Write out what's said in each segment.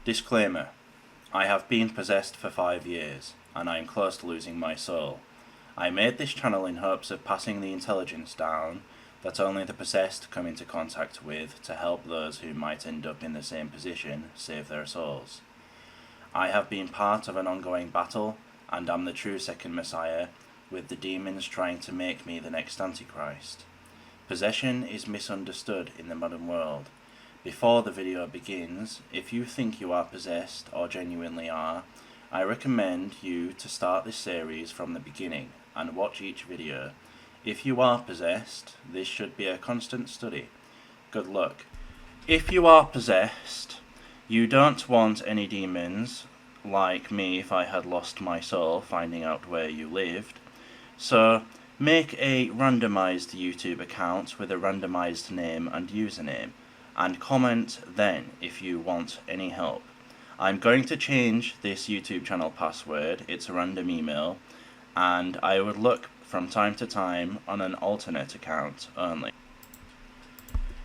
Disclaimer: I have been possessed for 5 years, and I am close to losing my soul. I made this channel in hopes of passing the intelligence down that only the possessed come into contact with to help those who might end up in the same position save their souls. I have been part of an ongoing battle, and am the true second Messiah, with the demons trying to make me the next Antichrist. Possession is misunderstood in the modern world. Before the video begins, if you think you are possessed or genuinely are, I recommend you to start this series from the beginning and watch each video. If you are possessed, this should be a constant study. Good luck. If you are possessed, you don't want any demons, like me if I had lost my soul finding out where you lived. So, make a randomized YouTube account with a randomized name and username, and comment then if you want any help. I'm going to change this YouTube channel password, it's a random email, and I would look from time to time on an alternate account only.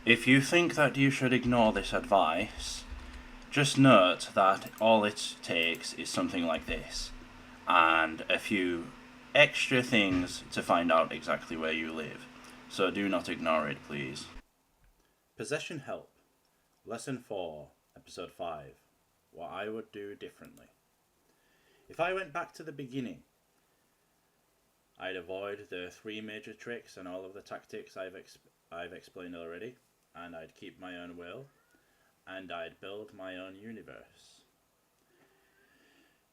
If you think that you should ignore this advice, just note that all it takes is something like this, and a few extra things to find out exactly where you live. So do not ignore it, please. Possession Help. Lesson 4, Episode 5. What I would do differently. If I went back to the beginning, I'd avoid the 3 major tricks and all of the tactics I've explained already, and I'd keep my own will, and I'd build my own universe.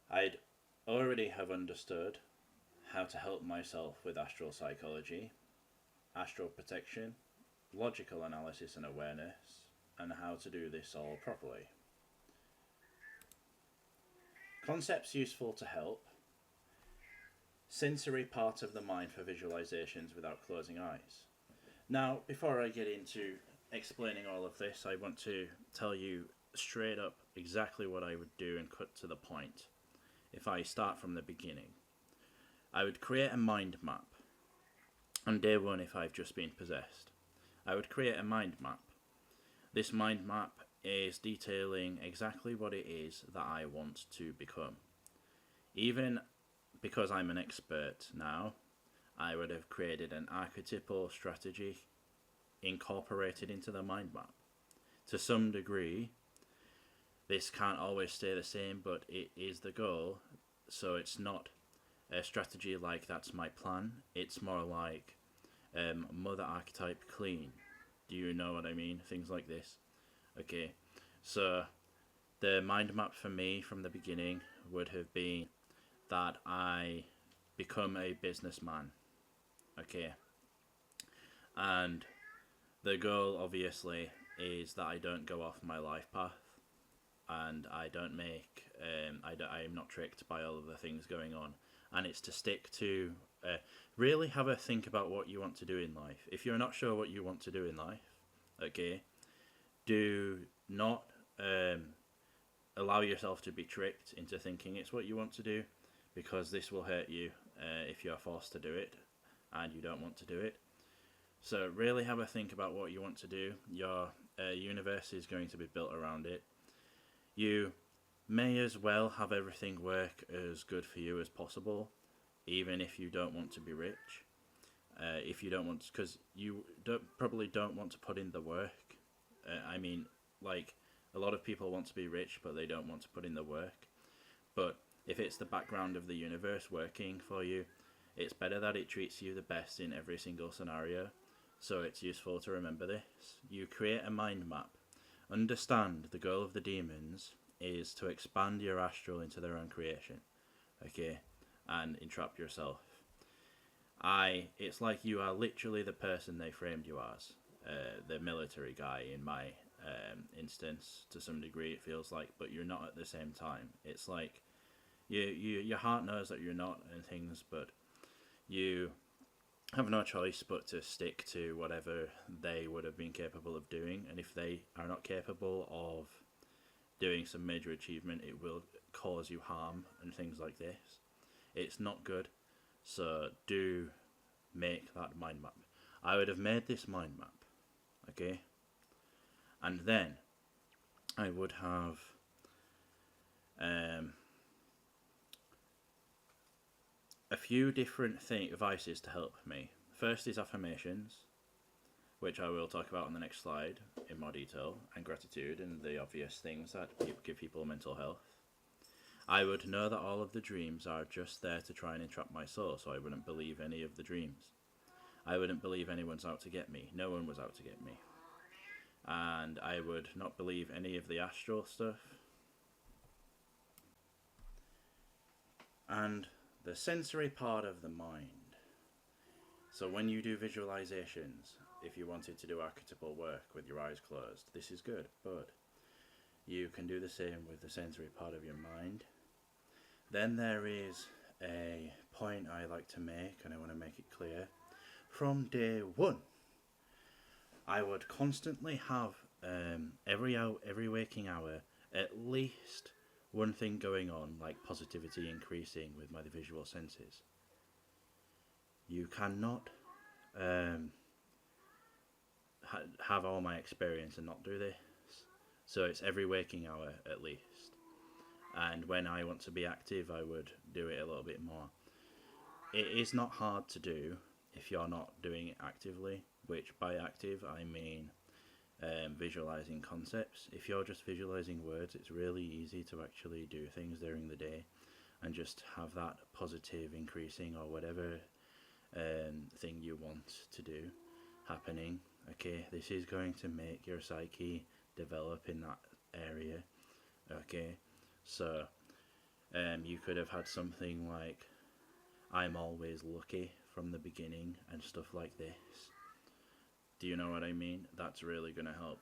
I'd already have understood how to help myself with astral psychology, astral protection, logical analysis and awareness, and how to do this all properly. Concepts useful to help. Sensory part of the mind for visualizations without closing eyes. Now, before I get into explaining all of this, I want to tell you straight up exactly what I would do and cut to the point. If I start from the beginning, I would create a mind map. On day 1, if I've just been possessed, I would create a mind map. This mind map is detailing exactly what it is that I want to become. Even because I'm an expert now, I would have created an archetypal strategy incorporated into the mind map. To some degree, this can't always stay the same, but it is the goal, so it's not a strategy like that's my plan. It's more like mother archetype clean. Do you know what I mean? Things like this. Okay, so the mind map for me from the beginning would have been that I become a businessman. Okay, and the goal obviously is that I don't go off my life path, and I don't make I am not tricked by all of the things going on, and it's to stick to really have a think about what you want to do in life. If you're not sure what you want to do in life, okay, do not allow yourself to be tricked into thinking it's what you want to do, because this will hurt you if you're forced to do it and you don't want to do it. So really have a think about what you want to do. Your universe is going to be built around it. You may as well have everything work as good for you as possible, even if you don't want to be rich. If you don't want, because you probably don't want to put in the work. I mean, like, a lot of people want to be rich, but they don't want to put in the work. But if it's the background of the universe working for you, it's better that it treats you the best in every single scenario. So it's useful to remember this. You create a mind map. Understand the goal of the demons is to expand your astral into their own creation, okay, and entrap yourself. It's like you are literally the person they framed you as, the military guy in my instance. To some degree, it feels like, but you're not at the same time. It's like your heart knows that you're not and things, but you have no choice but to stick to whatever they would have been capable of doing. And if they are not capable of doing some major achievement, it will cause you harm and things like this. It's not good. So do make that mind map. I would have made this mind map, okay? And then I would have Um, a few different devices to help me. First is affirmations, which I will talk about on the next slide in more detail, and gratitude and the obvious things that give people mental health. I would know that all of the dreams are just there to try and entrap my soul, so I wouldn't believe any of the dreams. I wouldn't believe anyone's out to get me. No one was out to get me. And I would not believe any of the astral stuff. And the sensory part of the mind. So when you do visualizations, if you wanted to do archetypal work with your eyes closed, this is good, but you can do the same with the sensory part of your mind. Then there is a point I like to make, and I want to make it clear. From day one, I would constantly have every waking hour at least one thing going on, like positivity increasing with my visual senses. You cannot have all my experience and not do this. So it's every waking hour at least. And when I want to be active, I would do it a little bit more. It is not hard to do if you're not doing it actively, which by active I mean visualizing concepts. If you're just visualizing words, it's really easy to actually do things during the day and just have that positive increasing or whatever thing you want to do happening. Okay, this is going to make your psyche develop in that area. Okay, so you could have had something like I'm always lucky from the beginning and stuff like this. Do you know what I mean? That's really going to help.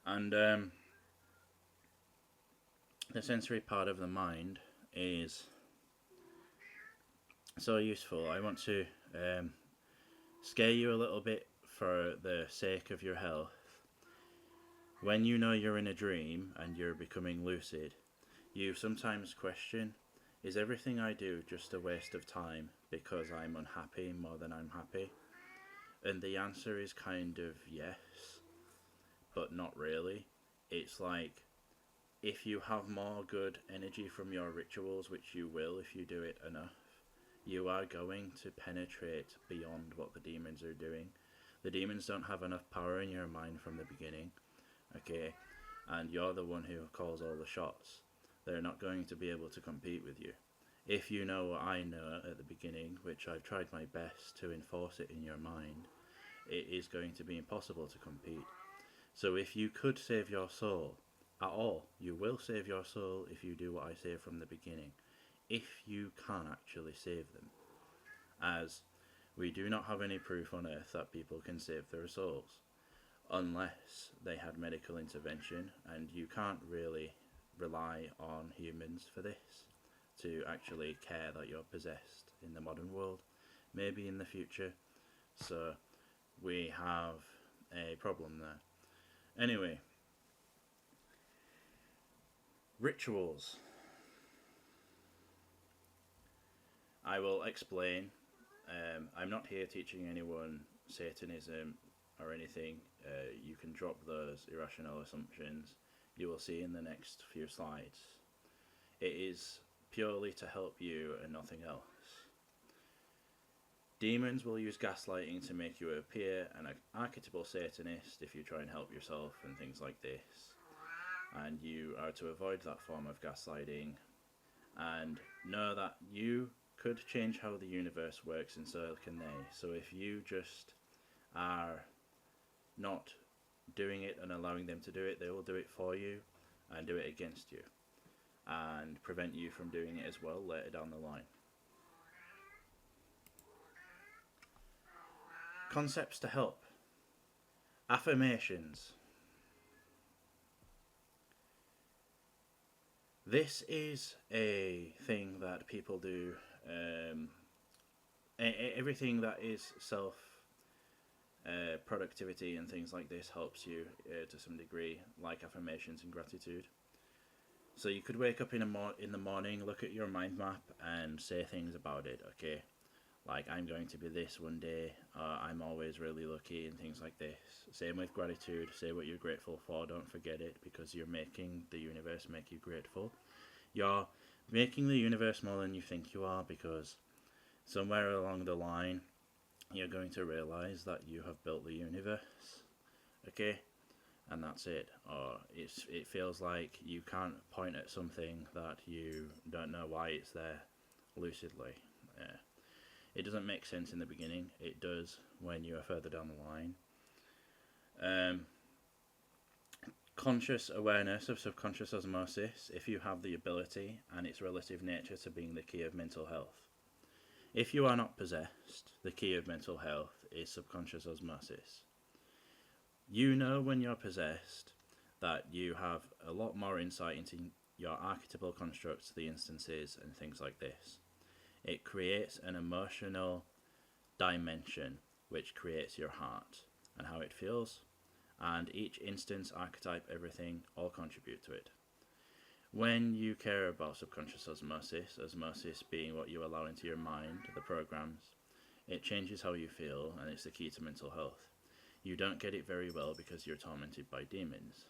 And the sensory part of the mind is so useful. I want to scare you a little bit for the sake of your health. When you know you're in a dream and you're becoming lucid, you sometimes question, is everything I do just a waste of time because I'm unhappy more than I'm happy? And the answer is kind of yes, but not really. It's like, if you have more good energy from your rituals, which you will if you do it enough, you are going to penetrate beyond what the demons are doing. The demons don't have enough power in your mind from the beginning, okay? And you're the one who calls all the shots. They're not going to be able to compete with you. If you know what I know at the beginning, which I've tried my best to enforce it in your mind, it is going to be impossible to compete. So if you could save your soul at all, you will save your soul if you do what I say from the beginning. If you can actually save them. As we do not have any proof on earth that people can save their souls, unless they had medical intervention, and you can't really rely on humans for this to actually care that you're possessed in the modern world. Maybe in the future. So we have a problem there. Anyway, rituals. I will explain. I'm not here teaching anyone Satanism or anything. You can drop those irrational assumptions. You will see in the next few slides. It is purely to help you and nothing else. Demons will use gaslighting to make you appear an archetypal Satanist if you try and help yourself and things like this. And you are to avoid that form of gaslighting and know that you could change how the universe works, and so can they. So if you just are not doing it and allowing them to do it, they will do it for you and do it against you and prevent you from doing it as well later down the line. Concepts to help. Affirmations. This is a thing that people do. Everything that is self productivity and things like this helps you to some degree, like affirmations and gratitude. So you could wake up in the morning, look at your mind map and say things about it, okay? Like, I'm going to be this one day, I'm always really lucky, and things like this. Same with gratitude. Say what you're grateful for, don't forget it, because you're making the universe make you grateful. You're making the universe more than you think you are, because somewhere along the line, you're going to realize that you have built the universe, okay? And that's it. Or it feels like you can't point at something that you don't know why it's there lucidly. It doesn't make sense in the beginning. It does when you are further down the line. Conscious awareness of subconscious osmosis, if you have the ability and its relative nature to being the key of mental health. If you are not possessed, the key of mental health is subconscious osmosis. You know when you're possessed that you have a lot more insight into your archetypal constructs, the instances, and things like this. It creates an emotional dimension which creates your heart and how it feels, and each instance, archetype, everything, all contribute to it. When you care about subconscious osmosis, osmosis being what you allow into your mind, the programs, it changes how you feel, and it's the key to mental health. You don't get it very well because you're tormented by demons.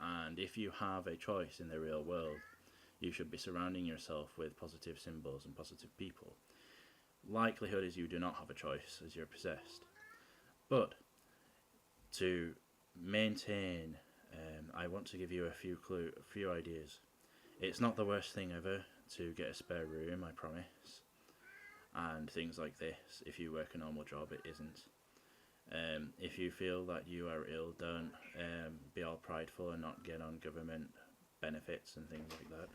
And if you have a choice in the real world, you should be surrounding yourself with positive symbols and positive people. Likelihood is you do not have a choice as you're possessed. But to maintain, I want to give you a few ideas. It's not the worst thing ever to get a spare room, I promise. And things like this. If you work a normal job, it isn't. If you feel that you are ill, don't be all prideful and not get on government benefits and things like that.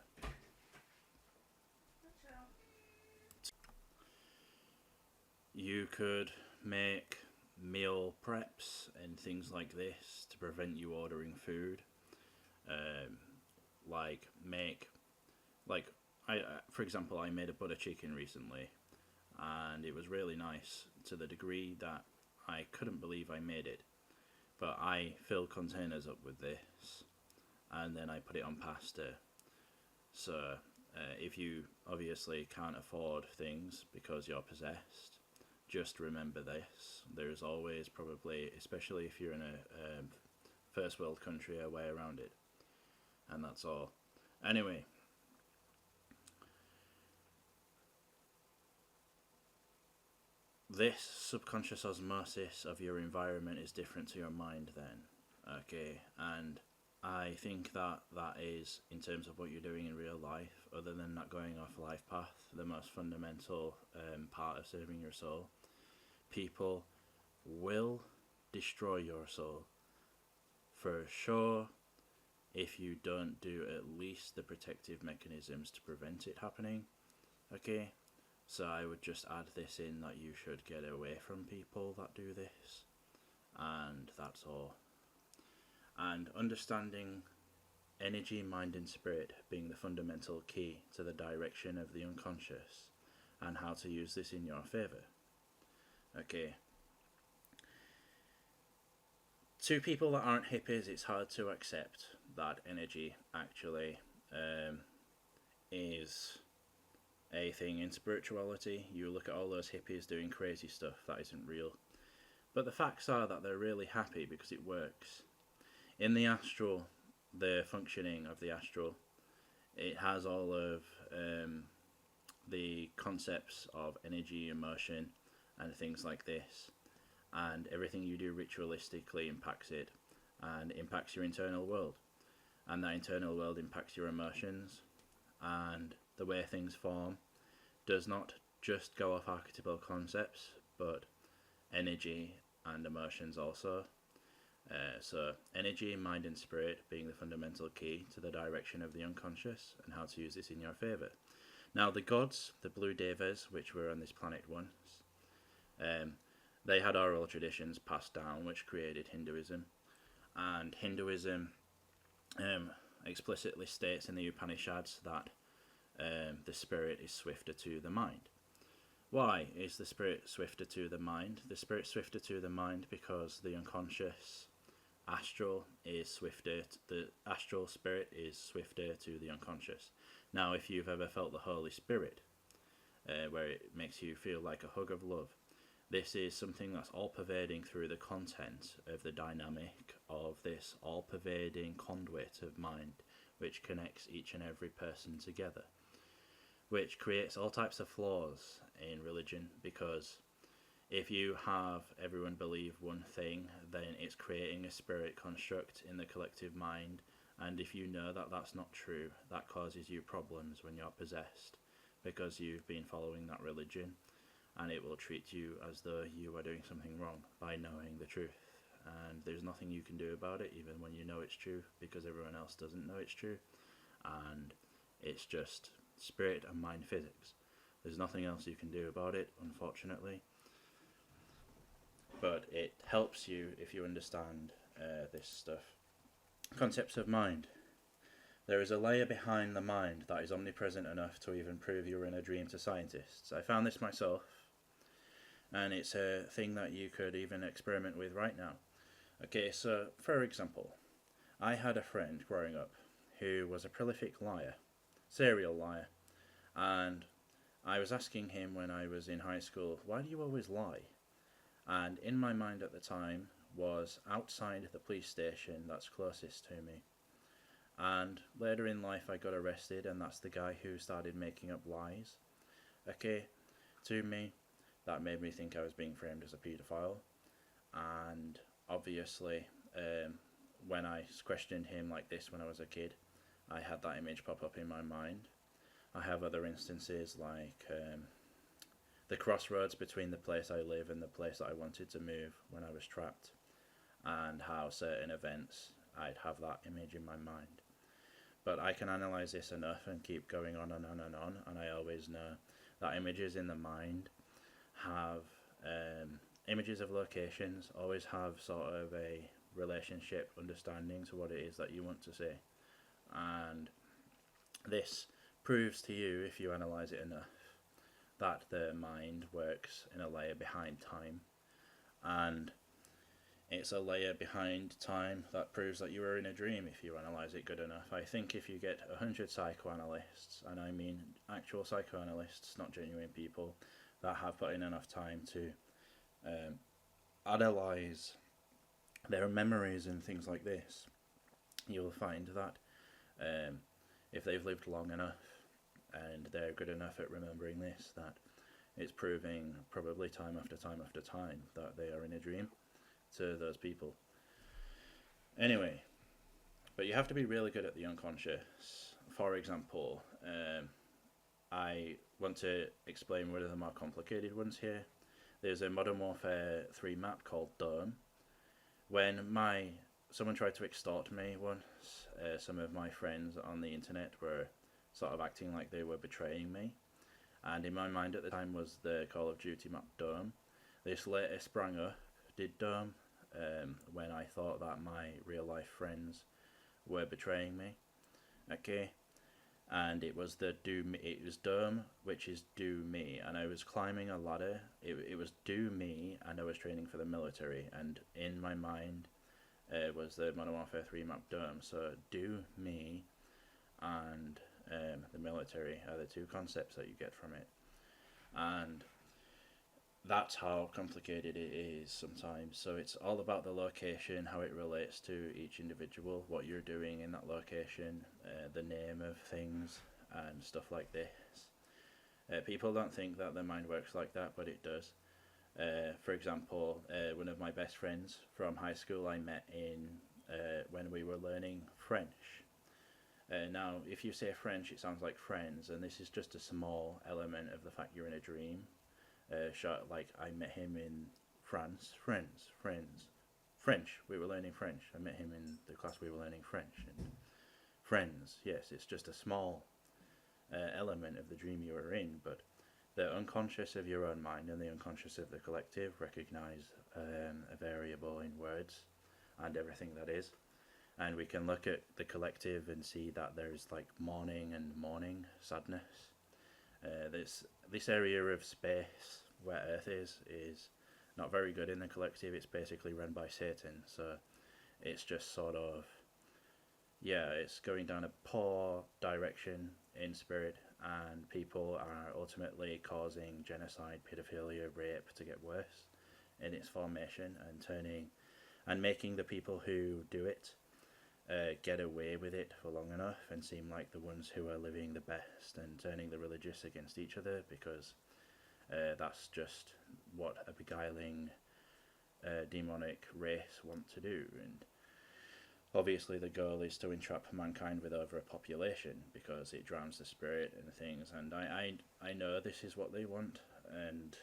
You could make meal preps and things like this to prevent you ordering food. For example, I made a butter chicken recently, and it was really nice to the degree that I couldn't believe I made it. But I filled containers up with this, and then I put it on pasta. So if you obviously can't afford things because you're possessed, just remember this. There's always probably, especially if you're in a first world country, a way around it. And that's all. Anyway. This subconscious osmosis of your environment is different to your mind then. Okay, and I think that is, in terms of what you're doing in real life, other than not going off life path, the most fundamental part of serving your soul. People will destroy your soul for sure if you don't do at least the protective mechanisms to prevent it happening. Okay, so I would just add this in, that you should get away from people that do this, and that's all. And understanding energy, mind and spirit being the fundamental key to the direction of the unconscious, and how to use this in your favour. Okay. To people that aren't hippies, it's hard to accept that energy actually is a thing in spirituality. You look at all those hippies doing crazy stuff that isn't real. But the facts are that they're really happy because it works. In the astral, the functioning of the astral, it has all of the concepts of energy, emotion, and things like this. And everything you do ritualistically impacts it, and impacts your internal world. And that internal world impacts your emotions, and the way things form does not just go off archetypal concepts, but energy and emotions also. So energy, mind and spirit being the fundamental key to the direction of the unconscious, and how to use this in your favour. Now the gods, the blue devas, which were on this planet once, they had oral traditions passed down which created Hinduism. And Hinduism explicitly states in the Upanishads that the spirit is swifter to the mind. Why is the spirit swifter to the mind? The spirit swifter to the mind because the unconscious astral is swifter. The astral spirit is swifter to the unconscious. Now, if you've ever felt the Holy Spirit, where it makes you feel like a hug of love. This is something that's all pervading through the content of the dynamic of this all pervading conduit of mind, which connects each and every person together, which creates all types of flaws in religion, because if you have everyone believe one thing, then it's creating a spirit construct in the collective mind, and if you know that that's not true, that causes you problems when you're possessed, because you've been following that religion, and it will treat you as though you are doing something wrong by knowing the truth. And there's nothing you can do about it, even when you know it's true, because everyone else doesn't know it's true, and it's just spirit and mind physics. There's nothing else you can do about it, unfortunately. But it helps you if you understand this stuff. Concepts of mind. There is a layer behind the mind that is omnipresent enough to even prove you're in a dream to scientists. I found this myself, and it's a thing that you could even experiment with right now. Okay, so for example, I had a friend growing up who was a prolific liar, serial liar, and I was asking him when I was in high school, why do you always lie? And in my mind at the time was outside the police station that's closest to me. And later in life I got arrested, and that's the guy who started making up lies. Okay, to me, that made me think I was being framed as a paedophile. And obviously, when I questioned him like this when I was a kid, I had that image pop up in my mind. I have other instances like the crossroads between the place I live and the place that I wanted to move when I was trapped, and how certain events, I'd have that image in my mind. But I can analyse this enough and keep going on and on and on, and I always know that images in the mind have images of locations, always have sort of a relationship understanding to what it is that you want to say. And this proves to you, if you analyse it enough, that the mind works in a layer behind time, and it's a layer behind time that proves that you are in a dream if you analyse it good enough. I think if you get 100 psychoanalysts, and I mean actual psychoanalysts, not genuine people, that have put in enough time to analyse their memories and things like this, you'll find that if they've lived long enough and they're good enough at remembering this, that it's proving probably time after time after time that they are in a dream to those people. Anyway, but you have to be really good at the unconscious. For example, I want to explain one of the more complicated ones here. There's a Modern Warfare 3 map called Dome. When someone tried to extort me once, some of my friends on the internet were sort of acting like they were betraying me, and in my mind at the time was the Call of Duty map Dome. This later sprang up, did Dome, when I thought that my real life friends were betraying me. Okay, and it was it was Dome, which is do me, and I was climbing a ladder. It was do me, and I was training for the military, and in my mind was the Modern Warfare 3 map Dome. So do me and the military are the two concepts that you get from it, and that's how complicated it is sometimes. So it's all about the location, how it relates to each individual, what you're doing in that location, the name of things and stuff like this. People don't think that their mind works like that, but it does. For example, one of my best friends from high school I met in when we were learning French. Now, if you say French, it sounds like friends, and this is just a small element of the fact you're in a dream. Like I met him in France, French. We were learning French. I met him in the class we were learning French. And friends, yes, it's just a small element of the dream you are in, but the unconscious of your own mind and the unconscious of the collective recognize a variable in words and everything that is. And we can look at the collective and see that there's like mourning and mourning, sadness. This area of space where Earth is not very good in the collective. It's basically run by Satan, so it's just sort of, yeah, it's going down a poor direction in spirit, and people are ultimately causing genocide, pedophilia, rape to get worse in its formation, and turning and making the people who do it get away with it for long enough and seem like the ones who are living the best, and turning the religious against each other, because that's just what a beguiling demonic race want to do. And obviously the goal is to entrap mankind with over a population, because it drowns the spirit and things. And I know this is what they want, and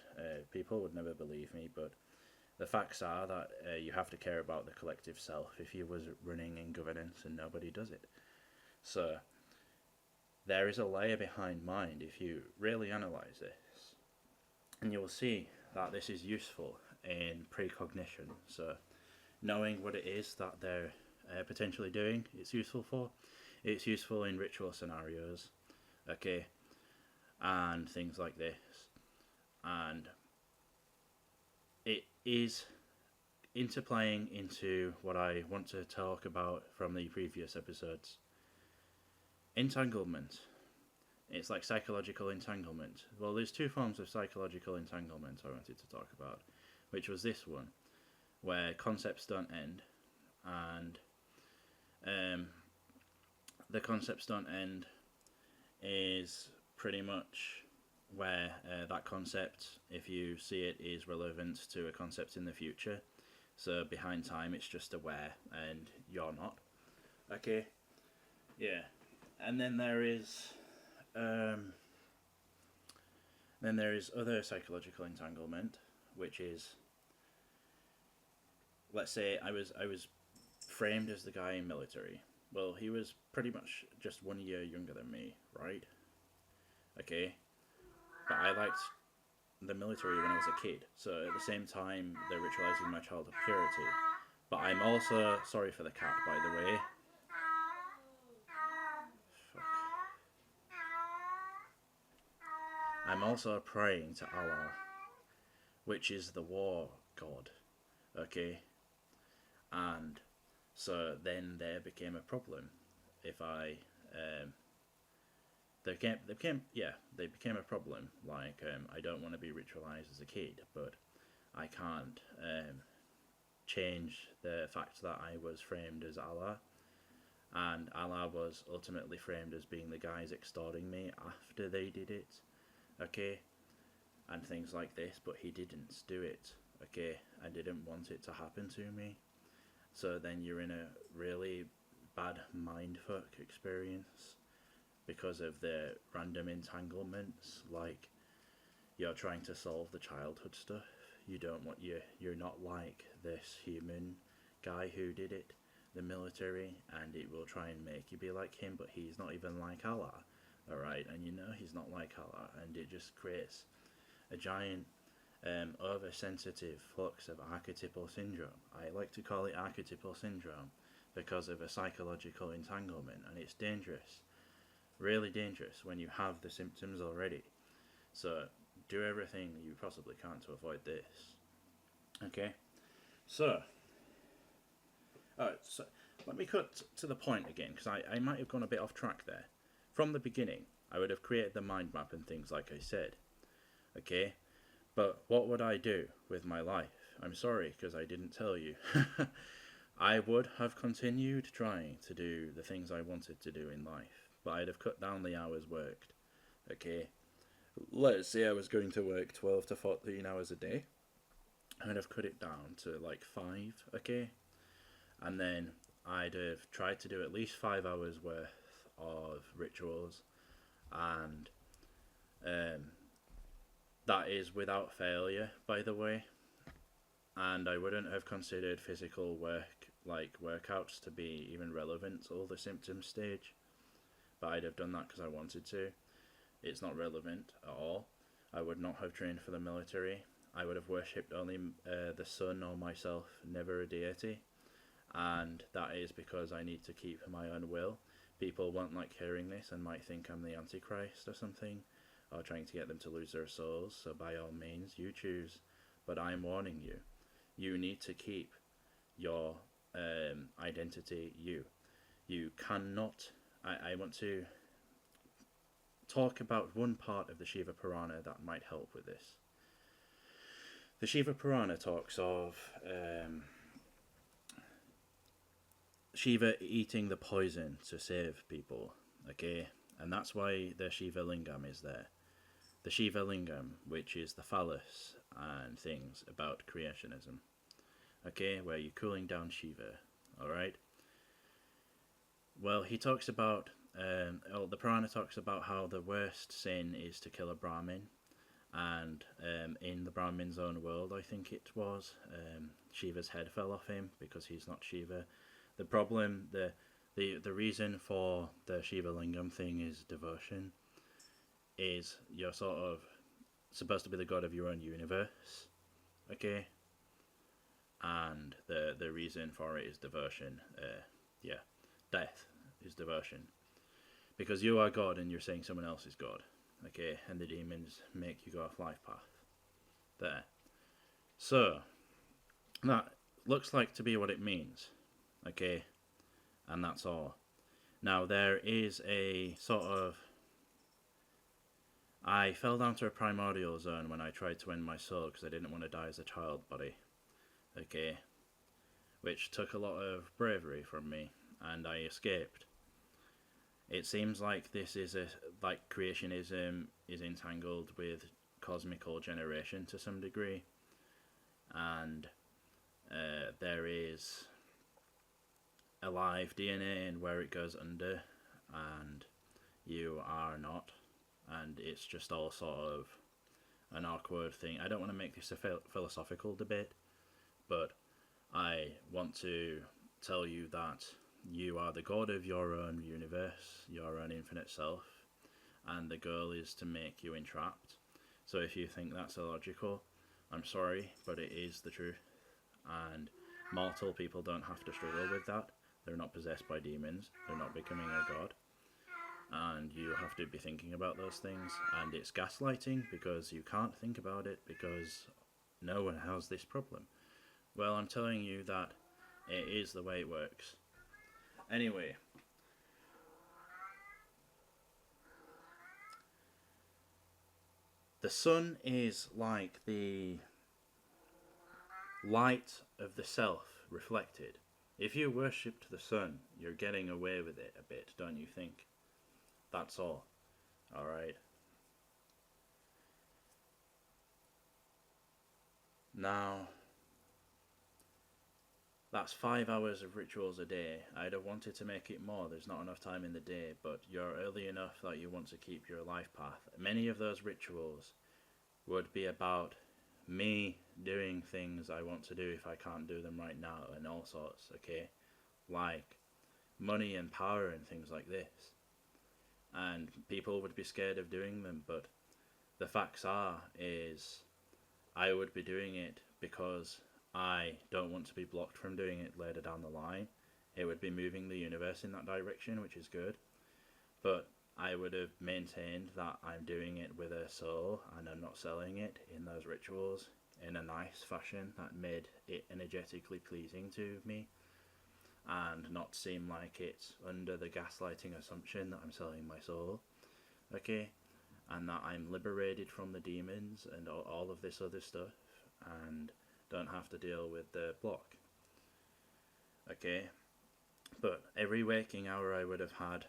people would never believe me, but the facts are that you have to care about the collective self if you was running in governance, and nobody does it. So there is a layer behind mind if you really analyse this, and you will see that this is useful in precognition. So knowing what it is that they're potentially doing, it's useful for. It's useful in ritual scenarios, okay, and things like this. And it is interplaying into what I want to talk about from the previous episodes. Entanglement. It's like psychological entanglement. Well, there's two forms of psychological entanglement I wanted to talk about, which was this one, where concepts don't end, and the concepts don't end is pretty much where that concept, if you see it, is relevant to a concept in the future. So behind time, it's just aware, and you're not. Okay, yeah. And then there is other psychological entanglement, which is, let's say I was framed as the guy in military. Well, he was pretty much just 1 year younger than me, right? Okay, but I liked the military when I was a kid, so at the same time they're ritualizing my childhood purity. But I'm also, sorry for the cat by the way. Fuck. I'm also praying to Allah, which is the war god, okay? And so then there became a problem. If I they became a problem. Like, I don't want to be ritualized as a kid, but I can't change the fact that I was framed as Allah, and Allah was ultimately framed as being the guys extorting me after they did it, okay, and things like this. But he didn't do it, okay. I didn't want it to happen to me. So then you're in a really bad mindfuck experience because of the random entanglements. Like, you're trying to solve the childhood stuff. You don't want you're not like this human guy who did it, the military, and it will try and make you be like him, but he's not even like Allah, alright? And you know he's not like Allah, and it just creates a giant oversensitive flux of archetypal syndrome. I like to call it archetypal syndrome because of a psychological entanglement, and it's dangerous, really dangerous, when you have the symptoms already. So do everything you possibly can to avoid this. Okay, so so let me cut to the point again, because I might have gone a bit off track there. From the beginning, I would have created the mind map and things like I said, okay? But what would I do with my life? I'm sorry, because I didn't tell you. I would have continued trying to do the things I wanted to do in life, but I'd have cut down the hours worked, okay? Let's say I was going to work 12 to 14 hours a day. I'd have cut it down to like 5, okay? And then I'd have tried to do at least 5 hours worth of rituals, and that is without failure, by the way. And I wouldn't have considered physical work, like workouts, to be even relevant till the symptom stage. But I'd have done that because I wanted to. It's not relevant at all. I would not have trained for the military. I would have worshipped only the sun or myself, never a deity. And that is because I need to keep my own will. People won't like hearing this and might think I'm the Antichrist or something, or trying to get them to lose their souls. So by all means, you choose. But I'm warning you. You need to keep your identity you. You cannot. I want to talk about one part of the Shiva Purana that might help with this. The Shiva Purana talks of Shiva eating the poison to save people, okay? And that's why the Shiva Lingam is there. The Shiva Lingam, which is the phallus and things about creationism, okay? Where you're cooling down Shiva, alright? Well, he talks about, the Purana talks about how the worst sin is to kill a Brahmin. And in the Brahmin's own world, I think it was, Shiva's head fell off him because he's not Shiva. The problem, the reason for the Shiva Lingam thing is devotion. Is you're sort of supposed to be the god of your own universe, okay? And the reason for it is devotion. Death is devotion. Because you are God and you're saying someone else is God, okay? And the demons make you go off life path. There. So, that looks like to be what it means, okay? And that's all. Now, there is a sort of... I fell down to a primordial zone when I tried to end my soul because I didn't want to die as a child body, okay? Which took a lot of bravery from me, and I escaped. It seems like this is like creationism is entangled with cosmical generation to some degree, and there is a live DNA in where it goes under, and you are not, and it's just all sort of an awkward thing. I don't want to make this a philosophical debate, but I want to tell you that you are the god of your own universe, your own infinite self, and the goal is to make you entrapped. So if you think that's illogical, I'm sorry, but it is the truth. And mortal people don't have to struggle with that. They're not possessed by demons. They're not becoming a god. And you have to be thinking about those things. And it's gaslighting because you can't think about it because no one has this problem. Well, I'm telling you that it is the way it works. Anyway, the sun is like the light of the self reflected. If you worshipped the sun, you're getting away with it a bit, don't you think? That's all. Alright. Now, that's 5 hours of rituals a day. I'd have wanted to make it more. There's not enough time in the day, but you're early enough that you want to keep your life path. Many of those rituals would be about me doing things I want to do if I can't do them right now, and all sorts, okay? Like money and power and things like this. And people would be scared of doing them, but the facts is I would be doing it because I don't want to be blocked from doing it later down the line. It would be moving the universe in that direction, which is good. But I would have maintained that I'm doing it with a soul and I'm not selling it in those rituals in a nice fashion that made it energetically pleasing to me and not seem like it's under the gaslighting assumption that I'm selling my soul, okay? And that I'm liberated from the demons and all of this other stuff and don't have to deal with the block, okay? But every waking hour I would have had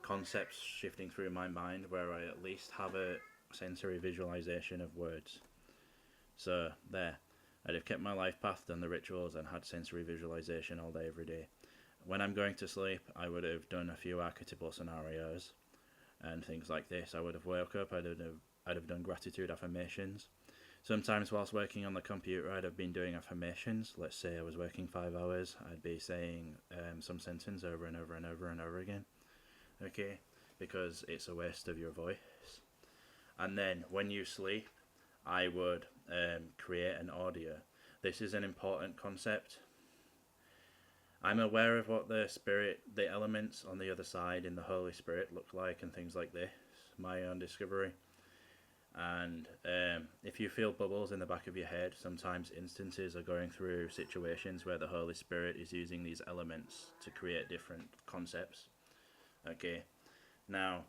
concepts shifting through my mind where I at least have a sensory visualization of words. So there, I'd have kept my life path, done the rituals and had sensory visualization all day every day. When I'm going to sleep, I would have done a few archetypal scenarios and things like this. I would have woke up, I'd have done gratitude affirmations. Sometimes whilst working on the computer I'd have been doing affirmations. Let's say I was working 5 hours, I'd be saying some sentence over and over and over and over again, okay, because it's a waste of your voice. And then when you sleep I would create an audio. This is an important concept. I'm aware of what the elements on the other side in the Holy Spirit look like and things like this, my own discovery. And if you feel bubbles in the back of your head, sometimes instances are going through situations where the Holy Spirit is using these elements to create different concepts. Okay, now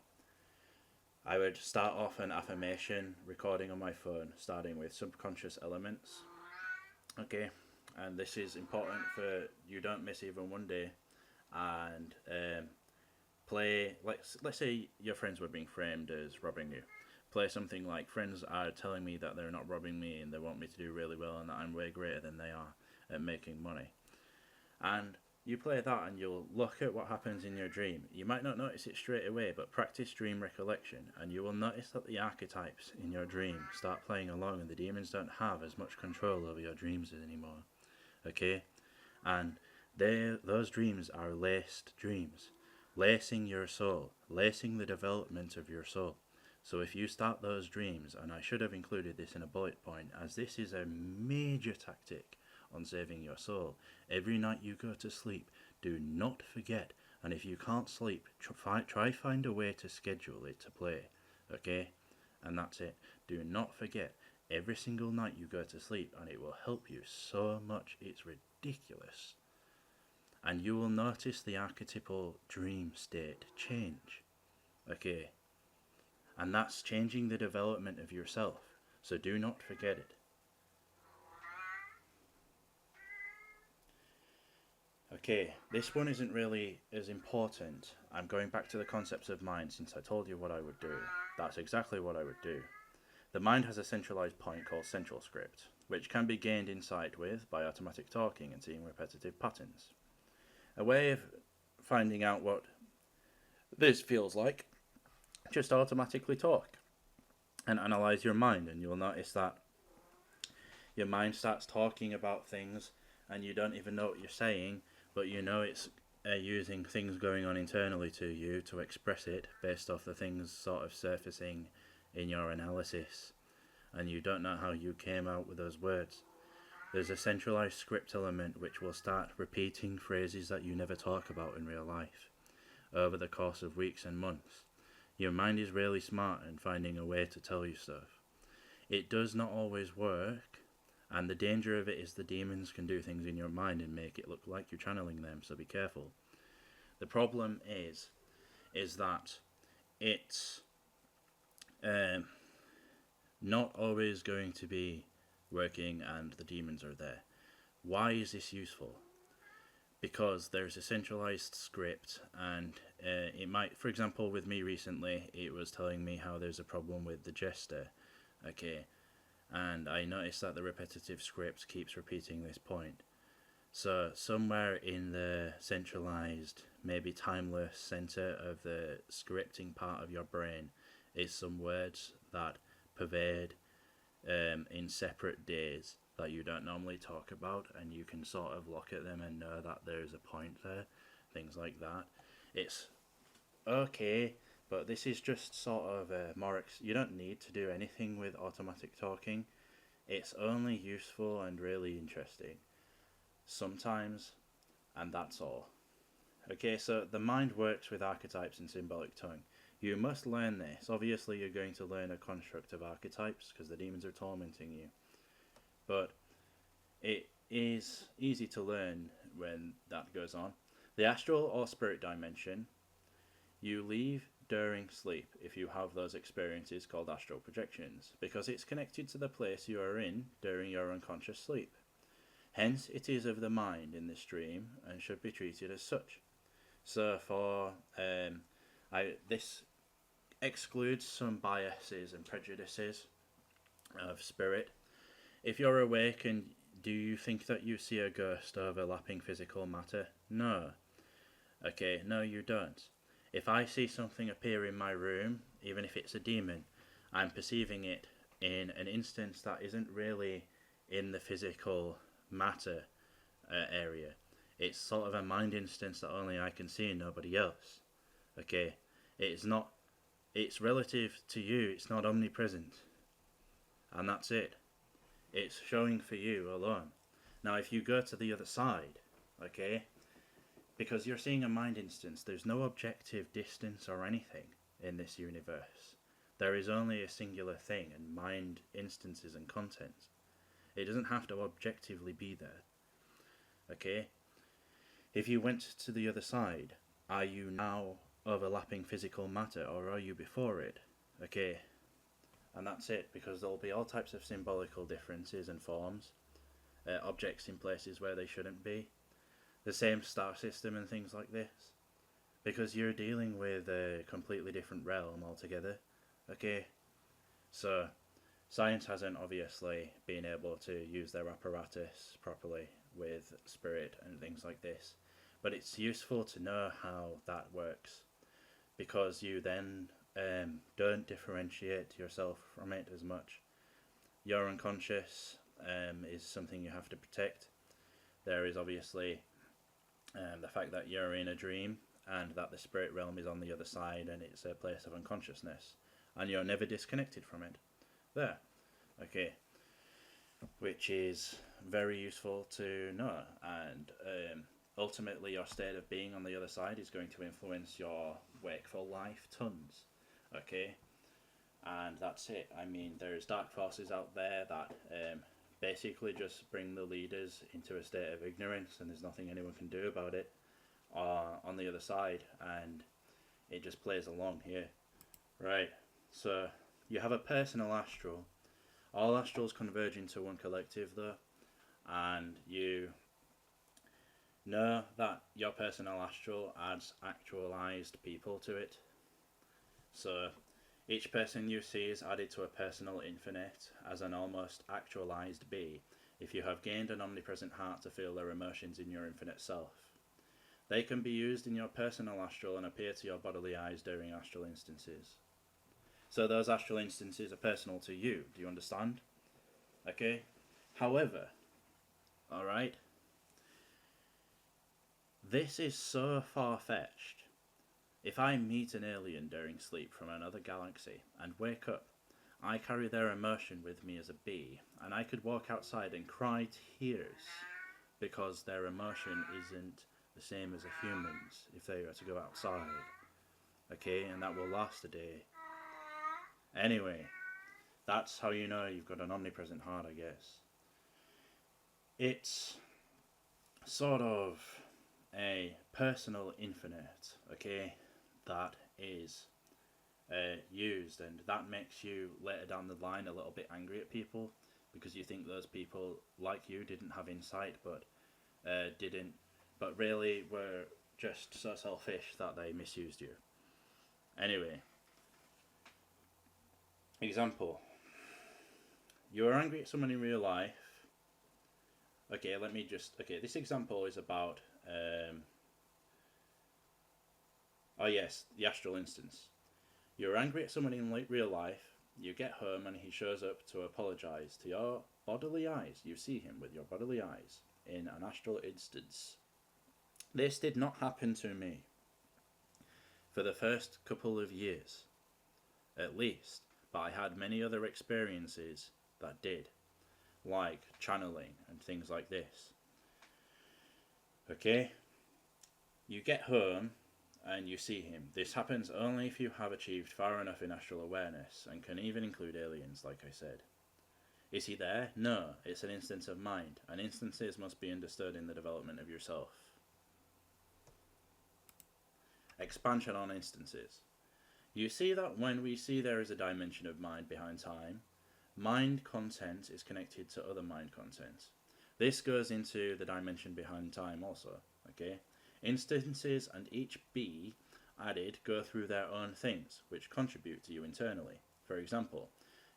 I would start off an affirmation recording on my phone, starting with subconscious elements. Okay, and this is important for you don't miss even one day. And play, let's say your friends were being framed as robbing you. Play something like, friends are telling me that they're not robbing me and they want me to do really well and that I'm way greater than they are at making money. And you play that and you'll look at what happens in your dream. You might not notice it straight away, but practice dream recollection and you will notice that the archetypes in your dream start playing along and the demons don't have as much control over your dreams anymore. Okay? And those dreams are laced dreams, lacing your soul, lacing the development of your soul. So if you start those dreams, and I should have included this in a bullet point, as this is a major tactic on saving your soul. Every night you go to sleep, do not forget, and if you can't sleep, try find a way to schedule it to play, okay? And that's it. Do not forget, every single night you go to sleep, and it will help you so much, it's ridiculous. And you will notice the archetypal dream state change, okay? And that's changing the development of yourself. So do not forget it. Okay, this one isn't really as important. I'm going back to the concepts of mind since I told you what I would do. That's exactly what I would do. The mind has a centralized point called central script, which can be gained insight with by automatic talking and seeing repetitive patterns. A way of finding out what this feels like, just automatically talk and analyze your mind, and you'll notice that your mind starts talking about things and you don't even know what you're saying, but you know it's using things going on internally to you to express it based off the things sort of surfacing in your analysis, and you don't know how you came out with those words. There's a centralized script element which will start repeating phrases that you never talk about in real life over the course of weeks and months. Your mind is really smart in finding a way to tell you stuff. It does not always work, and the danger of it is the demons can do things in your mind and make it look like you're channeling them, so be careful. The problem is that it's not always going to be working and the demons are there. Why is this useful? Because there's a centralized script, and it might, for example, with me recently, it was telling me how there's a problem with the jester, okay, and I noticed that the repetitive script keeps repeating this point. So somewhere in the centralized, maybe timeless center of the scripting part of your brain is some words that pervade in separate days that you don't normally talk about, and you can sort of look at them and know that there's a point there, things like that. It's okay, but this is just sort of you don't need to do anything with automatic talking. It's only useful and really interesting sometimes, and that's all. Okay, so the mind works with archetypes and symbolic tongue. You must learn this. Obviously you're going to learn a construct of archetypes because the demons are tormenting you. But it is easy to learn when that goes on. The astral or spirit dimension, you leave during sleep if you have those experiences called astral projections, because it's connected to the place you are in during your unconscious sleep. Hence, it is of the mind in this dream and should be treated as such. So for this excludes some biases and prejudices of spirit. If you're awake and do you think that you see a ghost overlapping physical matter? No. Okay, no you don't. If I see something appear in my room, even if it's a demon, I'm perceiving it in an instance that isn't really in the physical matter area. It's sort of a mind instance that only I can see and nobody else. Okay, it's relative to you, it's not omnipresent. And that's it. It's showing for you alone. Now if you go to the other side, okay, because you're seeing a mind instance, there's no objective distance or anything in this universe. There is only a singular thing, and mind, instances, and content. It doesn't have to objectively be there. Okay? If you went to the other side, are you now overlapping physical matter, or are you before it? Okay? And that's it, because there'll be all types of symbolical differences and forms, objects in places where they shouldn't be, the same star system and things like this, because you're dealing with a completely different realm altogether. Okay? So, science hasn't obviously been able to use their apparatus properly with spirit and things like this, but it's useful to know how that works, because you then don't differentiate yourself from it as much. Your unconscious is something you have to protect. There is obviously the fact that you're in a dream and that the spirit realm is on the other side and it's a place of unconsciousness, and you're never disconnected from it. There. Okay. Which is very useful to know, and ultimately your state of being on the other side is going to influence your wakeful life tons. Okay? And that's it. I mean, there's dark forces out there that basically just bring the leaders into a state of ignorance, and there's nothing anyone can do about it on the other side, and it just plays along here. Right, so you have a personal astral. All astrals converge into one collective though, and you know that your personal astral adds actualized people to it. So each person you see is added to a personal infinite as an almost actualized be, if you have gained an omnipresent heart to feel their emotions in your infinite self. They can be used in your personal astral and appear to your bodily eyes during astral instances. So those astral instances are personal to you, do you understand? Okay? However, alright, this is so far-fetched. If I meet an alien during sleep from another galaxy and wake up, I carry their emotion with me as a bee, and I could walk outside and cry tears because their emotion isn't the same as a human's if they were to go outside. Okay, and that will last a day. Anyway, that's how you know you've got an omnipresent heart, I guess. It's sort of a personal infinite, okay, that is used, and that makes you later down the line a little bit angry at people because you think those people like you didn't have insight, but really were just so selfish that they misused you. Anyway, example. You are angry at someone in real life. Okay, this example is about the astral instance. You're angry at someone in real life, you get home and he shows up to apologise. To your bodily eyes, you see him with your bodily eyes in an astral instance. This did not happen to me for the first couple of years, at least, but I had many other experiences that did, like channeling and things like this. Okay? You get home and you see him. This happens only if you have achieved far enough in astral awareness, and can even include aliens, like I said. Is he there? No, it's an instance of mind, and instances must be understood in the development of yourself. Expansion on instances. You see that when we see there is a dimension of mind behind time, mind content is connected to other mind content. This goes into the dimension behind time also, okay? Instances and each be added go through their own things, which contribute to you internally. For example,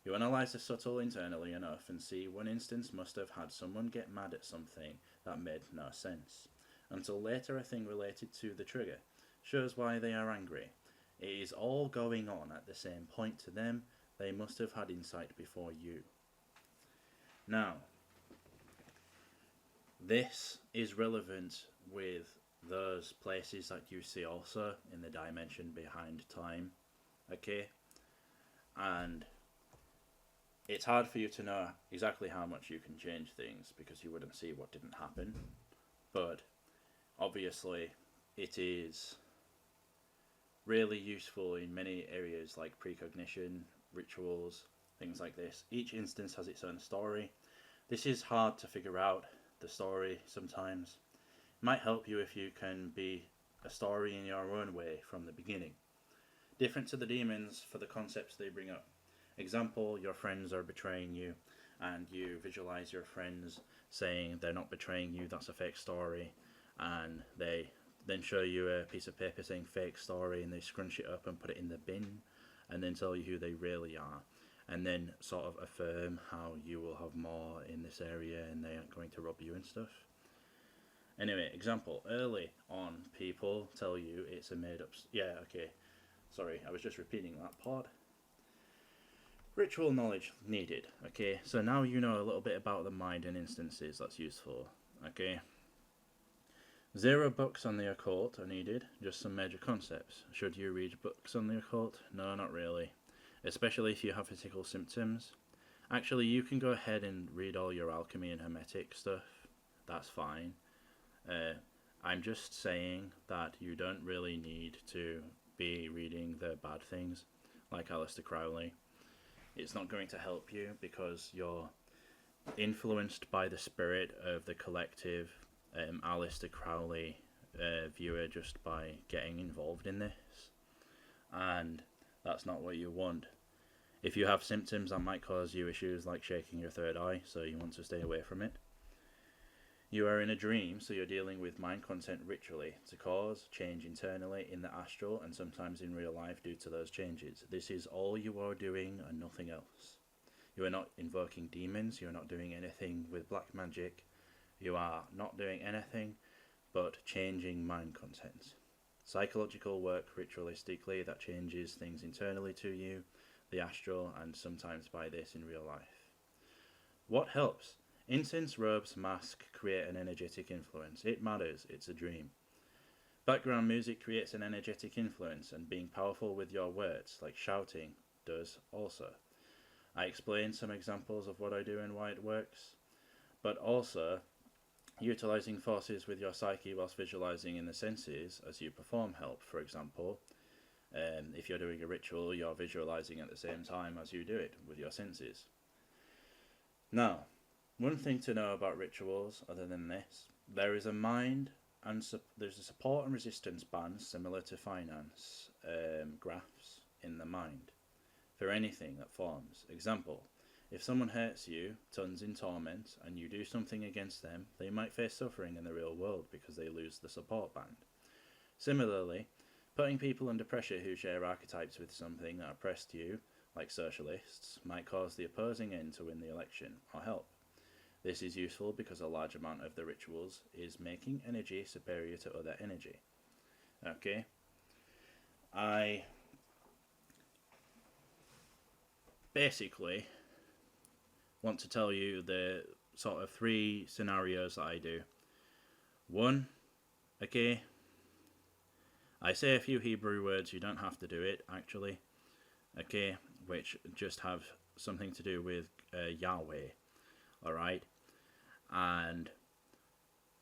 you analyse the subtle internally enough and see one instance must have had someone get mad at something that made no sense, until later a thing related to the trigger shows why they are angry. It is all going on at the same point to them. They must have had insight before you. Now, this is relevant with those places that you see also in the dimension behind time, okay? And it's hard for you to know exactly how much you can change things because you wouldn't see what didn't happen, but obviously it is really useful in many areas like precognition, rituals, things like this. Each instance has its own story. This is hard to figure out, the story, sometimes. It might help you if you can be a story in your own way from the beginning. Different to the demons for the concepts they bring up. Example, your friends are betraying you, and you visualize your friends saying they're not betraying you, that's a fake story, and they then show you a piece of paper saying fake story, and they scrunch it up and put it in the bin, and then tell you who they really are, and then sort of affirm how you will have more in this area and they aren't going to rob you and stuff. Anyway, example, early on people tell you it's a made up... Sorry, I was just repeating that part. Ritual knowledge needed. Okay, so now you know a little bit about the mind and instances. That's useful. Okay. 0 books on the occult are needed, just some major concepts. Should you read books on the occult? No, not really. Especially if you have physical symptoms. Actually, you can go ahead and read all your alchemy and hermetic stuff. That's fine. I'm just saying that you don't really need to be reading the bad things, like Aleister Crowley. It's not going to help you because you're influenced by the spirit of the collective Aleister Crowley viewer just by getting involved in this, and that's not what you want. If you have symptoms that might cause you issues like shaking your third eye, so you want to stay away from it. You are in a dream, so you're dealing with mind content ritually to cause change internally in the astral and sometimes in real life due to those changes. This is all you are doing and nothing else. You are not invoking demons, you are not doing anything with black magic, you are not doing anything but changing mind contents. Psychological work ritualistically that changes things internally to you, the astral, and sometimes by this in real life. What helps? Incense, robes, mask create an energetic influence. It matters, it's a dream. Background music creates an energetic influence, and being powerful with your words, like shouting, does also. I explained some examples of what I do and why it works, but also utilizing forces with your psyche whilst visualizing in the senses as you perform help. For example, if you're doing a ritual, you're visualizing at the same time as you do it with your senses. Now, one thing to know about rituals, other than this, there is a mind and there's a support and resistance band similar to finance graphs in the mind for anything that forms. Example, if someone hurts you, tons in torment, and you do something against them, they might face suffering in the real world because they lose the support band. Similarly, putting people under pressure who share archetypes with something that oppressed you, like socialists, might cause the opposing end to win the election or help. This is useful because a large amount of the rituals is making energy superior to other energy. Okay? I basically want to tell you the sort of 3 scenarios that I do. 1, okay, I say a few Hebrew words, you don't have to do it actually, okay, which just have something to do with Yahweh, alright? And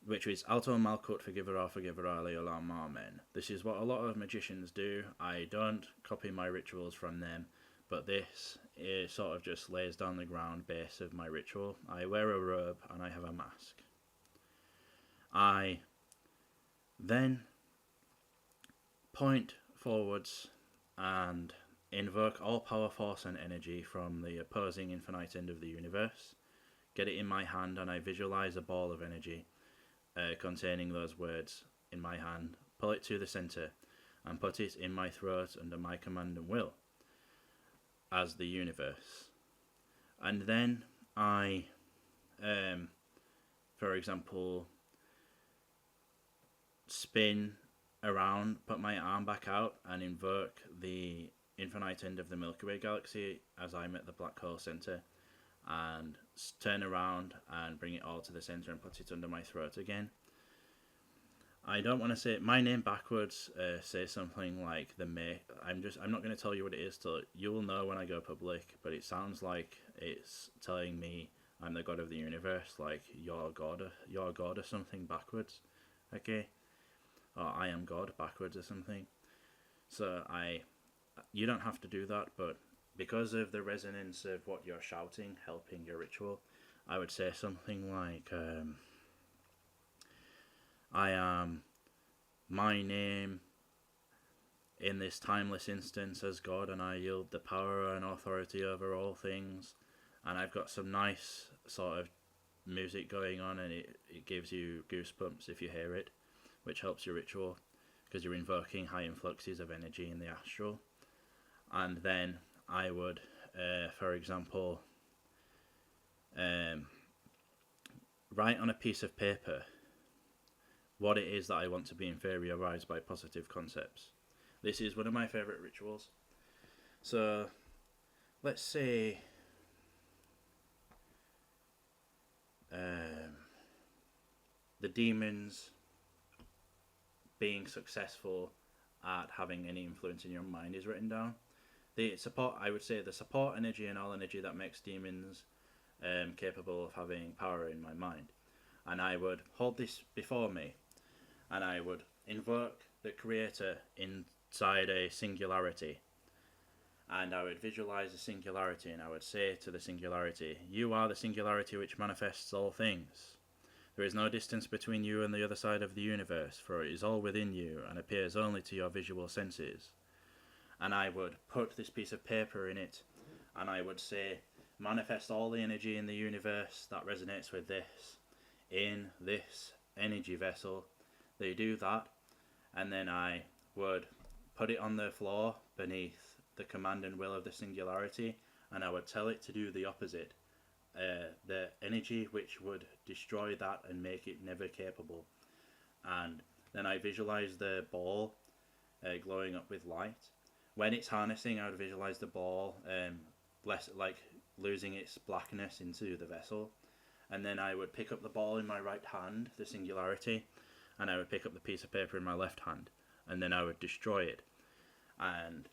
which is Alto Malkut Forgiverah Leolam Amen. This is what a lot of magicians do. I don't copy my rituals from them, but this is sort of just lays down the ground base of my ritual. I wear a robe and I have a mask. I then point forwards and invoke all power, force and energy from the opposing infinite end of the universe. Get it in my hand and I visualize a ball of energy containing those words in my hand, pull it to the center and put it in my throat under my command and will as the universe. And then I, for example, spin around, put my arm back out and invoke the infinite end of the Milky Way galaxy as I'm at the black hole center, and turn around and bring it all to the center and put it under my throat again. I don't want to say my name backwards. Say something like I'm not going to tell you what it is till you'll know when I go public. But it sounds like it's telling me I'm the god of the universe, like you're God or something backwards. Okay, or I am God backwards or something. So you don't have to do that, but because of the resonance of what you're shouting helping your ritual, I would say something like, I am my name in this timeless instance as God, and I yield the power and authority over all things. And I've got some nice sort of music going on, and it gives you goosebumps if you hear it, which helps your ritual because you're invoking high influxes of energy in the astral. And then I would, for example, write on a piece of paper what it is that I want to be interiorized by positive concepts. This is one of my favorite rituals. So let's say the demons being successful at having any influence in your mind is written down. The support, I would say, the support energy and all energy that makes demons capable of having power in my mind. And I would hold this before me, and I would invoke the creator inside a singularity. And I would visualize the singularity, and I would say to the singularity, "You are the singularity which manifests all things. There is no distance between you and the other side of the universe, for it is all within you and appears only to your visual senses." And I would put this piece of paper in it, and I would say, "Manifest all the energy in the universe that resonates with this in this energy vessel." They do that, and then I would put it on the floor beneath the command and will of the singularity, and I would tell it to do the opposite. The energy which would destroy that and make it never capable. And then I visualize the ball glowing up with light. When it's harnessing, I would visualize the ball less like losing its blackness into the vessel. And then I would pick up the ball in my right hand, the singularity, and I would pick up the piece of paper in my left hand, and then I would destroy it. And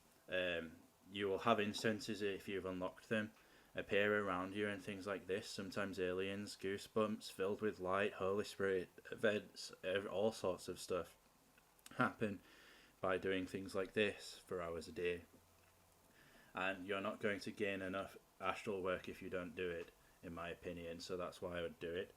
you will have instances, if you've unlocked them, appear around you and things like this. Sometimes aliens, goosebumps, filled with light, Holy Spirit events, all sorts of stuff happen by doing things like this for hours a day. And you're not going to gain enough astral work if you don't do it, in my opinion, so that's why I would do it.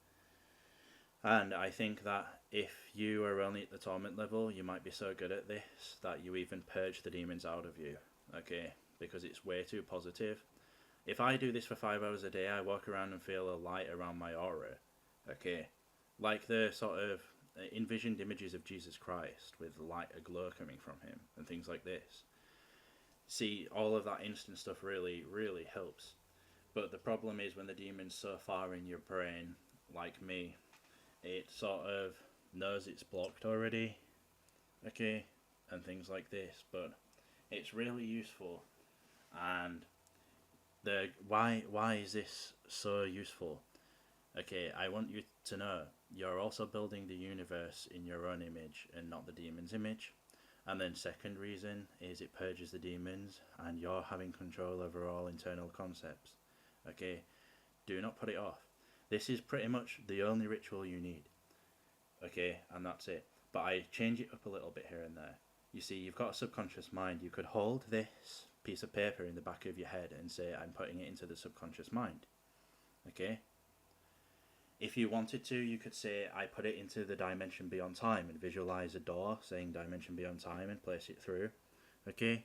And I think that if you are only at the torment level, you might be so good at this that you even purge the demons out of you, okay? Because it's way too positive. If I do this for 5 hours a day, I walk around and feel a light around my aura, okay? Like the sort of envisioned images of Jesus Christ with light, a glow coming from him and things like this. See, all of that instant stuff really, really helps. But the problem is when the demon's so far in your brain, like me, it sort of knows it's blocked already, okay, and things like this. But it's really useful. And why is this so useful? Okay, I want you to know you're also building the universe in your own image and not the demon's image. And then second reason is it purges the demons and you're having control over all internal concepts. Okay, do not put it off. This is pretty much the only ritual you need. Okay, and that's it. But I change it up a little bit here and there. You see, you've got a subconscious mind. You could hold this piece of paper in the back of your head and say, I'm putting it into the subconscious mind. Okay? If you wanted to, you could say, I put it into the dimension beyond time and visualize a door saying dimension beyond time and place it through. Okay?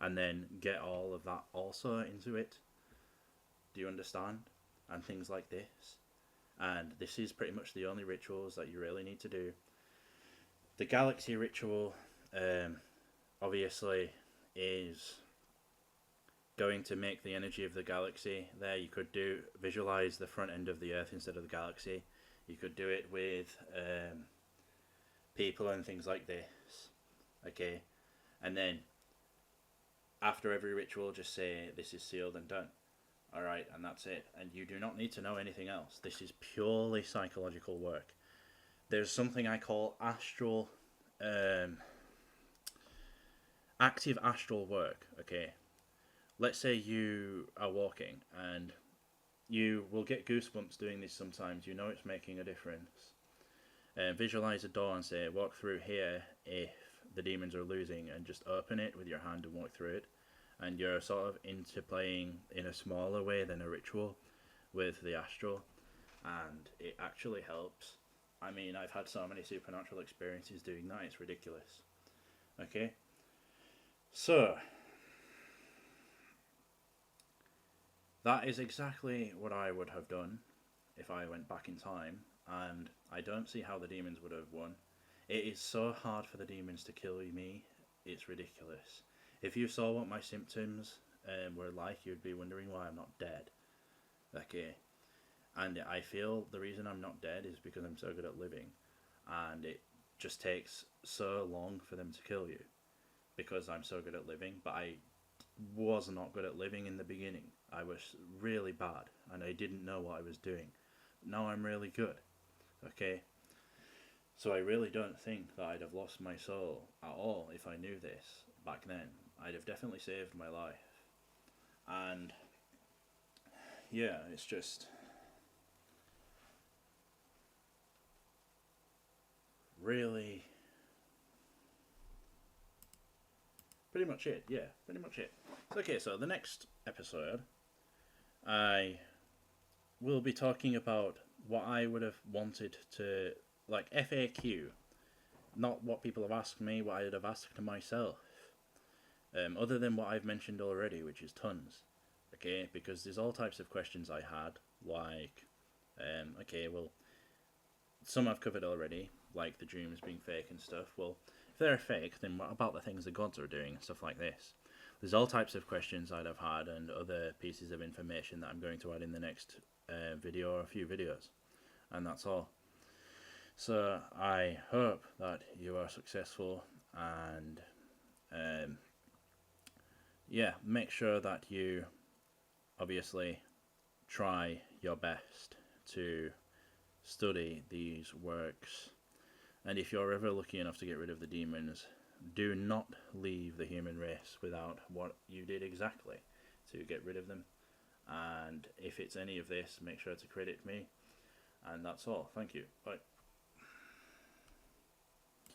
And then get all of that also into it. Do you understand? And things like this. And this is pretty much the only rituals that you really need to do. The galaxy ritual, obviously, is going to make the energy of the galaxy there. You could visualize the front end of the Earth instead of the galaxy. You could do it with people and things like this. Okay? And then, after every ritual, just say, this is sealed and done. Alright, and that's it. And you do not need to know anything else. This is purely psychological work. There's something I call active astral work, okay? Let's say you are walking and you will get goosebumps doing this sometimes. You know it's making a difference. Visualize a door and say, walk through here if the demons are losing, and just open it with your hand and walk through it. and you're sort of into playing in a smaller way than a ritual with the astral, and it actually helps. I mean, I've had so many supernatural experiences doing that, it's ridiculous. Okay? So, that is exactly what I would have done if I went back in time, and I don't see how the demons would have won. It is so hard for the demons to kill me, it's ridiculous. If you saw what my symptoms were like, you'd be wondering why I'm not dead. Okay? And I feel the reason I'm not dead is because I'm so good at living, and it just takes so long for them to kill you because I'm so good at living. But I was not good at living in the beginning. I was really bad and I didn't know what I was doing. Now I'm really good. Okay? So I really don't think that I'd have lost my soul at all if I knew this back then. I'd have definitely saved my life. And yeah, it's just really pretty much it. Yeah, pretty much it. Okay, so the next episode I will be talking about what I would have wanted to, like, FAQ, not what people have asked me, what I'd have asked myself, other than what I've mentioned already, which is tons. Okay, because there's all types of questions I had, like, okay, well, some I've covered already, like the dreams being fake and stuff. Well, if they're fake, then what about the things the gods are doing and stuff like this? There's all types of questions I'd have had and other pieces of information that I'm going to add in the next video or a few videos. And that's all. So I hope that you are successful, and yeah, make sure that you obviously try your best to study these works. And if you're ever lucky enough to get rid of the demons, do not leave the human race without what you did exactly to get rid of them. And if it's any of this, make sure to credit me. And that's all. Thank you. Bye.